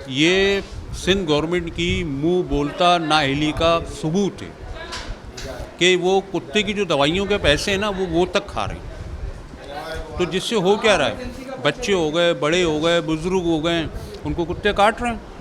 ये सिंध गवर्नमेंट की मुंह बोलता नाअहली का सबूत है कि वो कुत्ते की जो दवाइयों के पैसे हैं ना वो तक खा रहे हैं। तो जिससे हो क्या रहा है, बच्चे हो गए, बड़े हो गए, बुजुर्ग हो गए, उनको कुत्ते काट रहे हैं।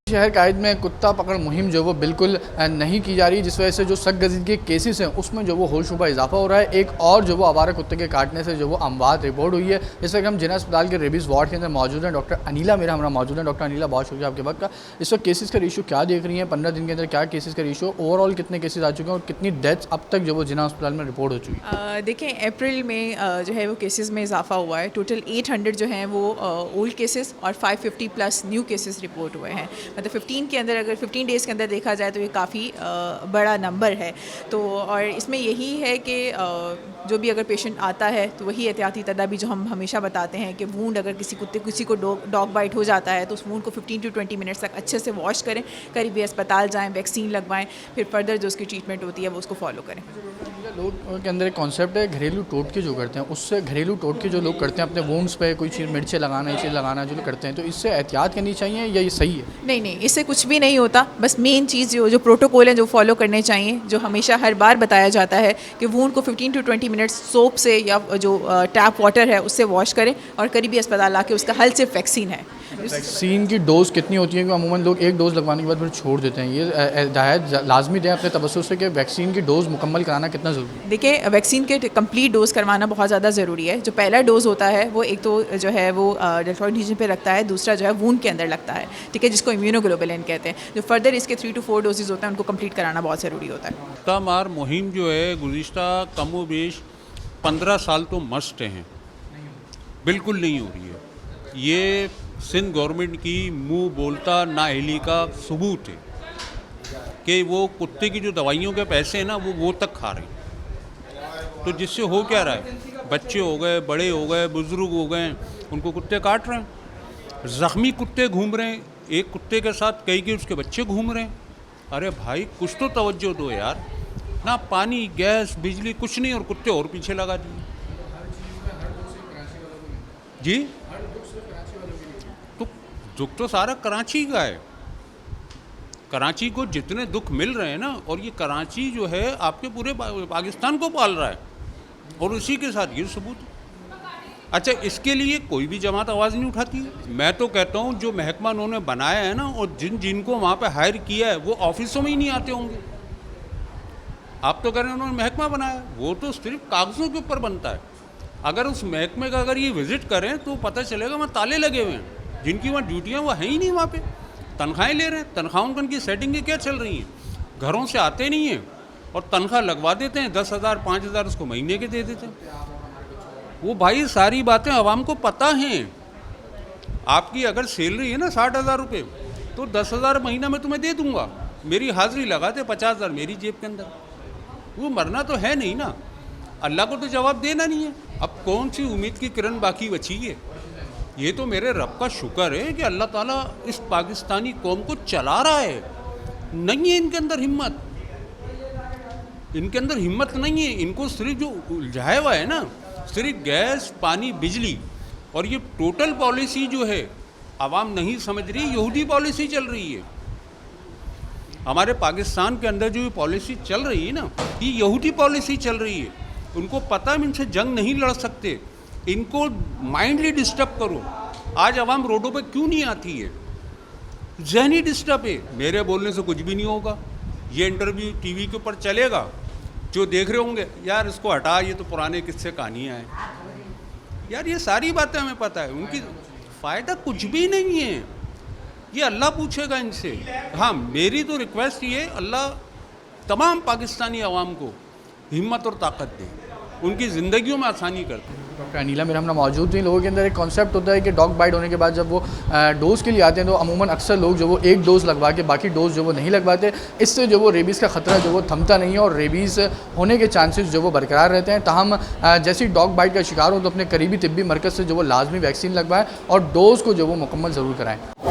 शहर कायद में कुत्ता पकड़ मुहिम जो वो बिल्कुल नहीं की जा रही, जिस वजह से जो सख्त के केसेस हैं उसमें जो वो होशरुबा इजाफा हो रहा है। एक और जो वो आवारा कुत्ते के काटने से जो वो अमवात रिपोर्ट हुई है। जैसे कि हम जिला अस्पताल के रेबीज़ वार्ड के अंदर मौजूद हैं, डॉक्टर अनिला मेरा हमारा मौजूद है। डॉक्टर अनिला, बहुत शुक्रिया आपके वक्त का। इस वक्त केसेस का रेशो क्या देख रही हैं? 15 दिन के अंदर क्या केसेस का रेशो, ओवरऑल कितने केसेस आ चुके हैं और कितनी डेथ्स अब तक जो वो जिला अस्पताल में रिपोर्ट हो चुकी है? देखें, अप्रैल में जो है वो केसेस में इजाफा हुआ है। टोटल 800 जो हैं वो ओल्ड केसेस और 550 प्लस न्यू केसेस रिपोर्ट हुए हैं। मतलब 15 के अंदर, अगर 15 डेज़ के अंदर देखा जाए तो ये काफ़ी बड़ा नंबर है। तो और इसमें यही है कि जो भी अगर पेशेंट आता है तो वही एहतियाती तदाबीर जो हम हमेशा बताते हैं कि वूंड अगर किसी को डॉग बाइट हो जाता है तो उस वूंड को 15 to 20 मिनट्स तक अच्छे से वॉश करें, करीबी अस्पताल जाएँ, वैक्सीन लगवाएं, फिर फर्दर जो उसकी ट्रीटमेंट होती है वो उसको फॉलो करें। लोग के अंदर एक कॉन्सेप्ट है घरेलू टोटके जो करते हैं, उससे घरेलू टोटके जो लोग करते हैं अपने वूंड्स पे कोई चीज़ मिर्चें लगाना, ये चीज़ लगाना जो लोग करते हैं, तो इससे एहतियात करनी चाहिए या ये सही है? नहीं, इससे कुछ भी नहीं होता। बस मेन चीज़ जो प्रोटोकॉल है जो फॉलो करने चाहिए, जो हमेशा हर बार बताया जाता है कि वूंड को 15 to 20 मिनट्स सोप से या जो टैप वाटर है उससे वॉश करें और करीबी अस्पताल आके उसका हल सिर्फ वैक्सीन है। वैक्सीन की डोज़ कितनी होती है? कि अमूमन लोग एक डोज़ लगवाने के बाद फिर छोड़ देते हैं। ये हिदायत लाजमी दें अपने तबस्सुर से कि वैक्सीन की डोज़ मुकम्मल कराना कितना ज़रूरी है? देखिए, वैक्सीन के कंप्लीट डोज़ करवाना बहुत ज़्यादा ज़रूरी है। जो पहला डोज़ होता है वो एक तो जो है वो डेल्टॉइड रीजन पे लगता है, दूसरा जो है वूंड के अंदर लगता है, ठीक है, जिसको इम्यूनोग्लोबुलिन कहते हैं। जो फर्दर इसके 3 to 4 डोजेज़ होते हैं उनको कंप्लीट कराना बहुत ज़रूरी होता है। कुत्ता मार मुहिम जो है गुज़िश्ता कम व बेश 15 साल तो मस्ट हैं, बिल्कुल नहीं हो रही है। ये सिंध गवर्नमेंट की मुंह बोलता नाअहली का सबूत है कि वो कुत्ते की जो दवाइयों के पैसे हैं ना वो तक खा रहे हैं। तो जिससे हो क्या रहा है, बच्चे हो गए, बड़े हो गए, बुजुर्ग हो गए, उनको कुत्ते काट रहे हैं। ज़ख्मी कुत्ते घूम रहे हैं, एक कुत्ते के साथ कई के उसके बच्चे घूम रहे हैं। अरे भाई, कुछ तो तवज्जो दो यार। ना पानी, गैस, बिजली, कुछ नहीं, और कुत्ते और पीछे लगा दिए जी। तो दुख तो सारा कराची का है। कराची को जितने दुख मिल रहे हैं ना, और ये कराची जो है आपके पूरे पाकिस्तान को पाल रहा है, और उसी के साथ ये सबूत है। अच्छा, इसके लिए कोई भी जमात आवाज़ नहीं उठाती है। मैं तो कहता हूँ जो महकमा उन्होंने बनाया है ना, और जिनको वहाँ पे हायर किया है वो ऑफिसों में ही नहीं आते होंगे। आप तो कह रहे हैं उन्होंने महकमा बनाया, वो तो सिर्फ कागज़ों के ऊपर बनता है। अगर उस महकमे का अगर ये विज़िट करें तो पता चलेगा वहाँ ताले लगे हुए हैं, जिनकी वहाँ ड्यूटियाँ वो हैं ही नहीं, वहाँ पे तनख्वाहें ले रहे हैं। तनख्वाहों की उनकी सेटिंगें क्या चल रही हैं? घरों से आते नहीं हैं और तनख्वाह लगवा देते हैं, 10,000 5,000 उसको महीने के दे देते हैं। वो भाई सारी बातें आवाम को पता हैं। आपकी अगर सैलरी है ना 60,000 रुपये, तो 10,000 महीना मैं तुम्हें दे दूँगा, मेरी हाज़िरी लगा दे, 50,000 मेरी जेब के अंदर। वो मरना तो है नहीं ना, अल्लाह को तो जवाब देना नहीं है। अब कौन सी उम्मीद की किरण बाकी बची है? ये तो मेरे रब का शुक्र है कि अल्लाह ताला इस पाकिस्तानी कौम को चला रहा है। नहीं है इनके अंदर हिम्मत, इनके अंदर हिम्मत नहीं है। इनको सिर्फ जो उलझाया हुआ है ना, सिर्फ गैस, पानी, बिजली, और ये टोटल पॉलिसी जो है आवाम नहीं समझ रही। यहूदी पॉलिसी चल रही है हमारे पाकिस्तान के अंदर। जो ये पॉलिसी चल रही है ना, ये यहूदी पॉलिसी चल रही है। उनको पता है इनसे जंग नहीं लड़ सकते, इनको माइंडली डिस्टर्ब करो। आज आवाम रोडों पे क्यों नहीं आती है? जहनी डिस्टर्ब है। मेरे बोलने से कुछ भी नहीं होगा। ये इंटरव्यू टीवी के ऊपर चलेगा, जो देख रहे होंगे यार इसको हटा, ये तो पुराने किस्से कहानियाँ हैं। यार ये सारी बातें हमें पता है, उनकी फ़ायदा कुछ भी नहीं है। ये अल्लाह पूछेगा इनसे। हाँ, मेरी तो रिक्वेस्ट ये, अल्लाह तमाम पाकिस्तानी आवाम को हिम्मत और ताकत दे, उनकी ज़िंदगियों में आसानी कर दे। डॉक्टर अनिला मेरा हमारा मौजूद थी। लोगों के अंदर एक कॉन्सेप्ट होता है कि डॉग बाइट होने के बाद जब वो डोज़ के लिए आते हैं तो अमूमन अक्सर लोग जो वो एक डोज़ लगवा के बाकी डोज़ जो वो नहीं लगवाते। इससे जो वो रेबीज़ का ख़तरा जो वो थमता नहीं है और रेबीज़ होने के चांसेस जो वो बरकरार रहते हैं। ताहम जैसे ही डॉग बाइट का शिकार हो तो अपने करीबी तिब्बी मरकज़ से जो वो लाजमी वैक्सीन लगवाएं और डोज़ को जो वो मुकम्मल ज़रूर कराएँ।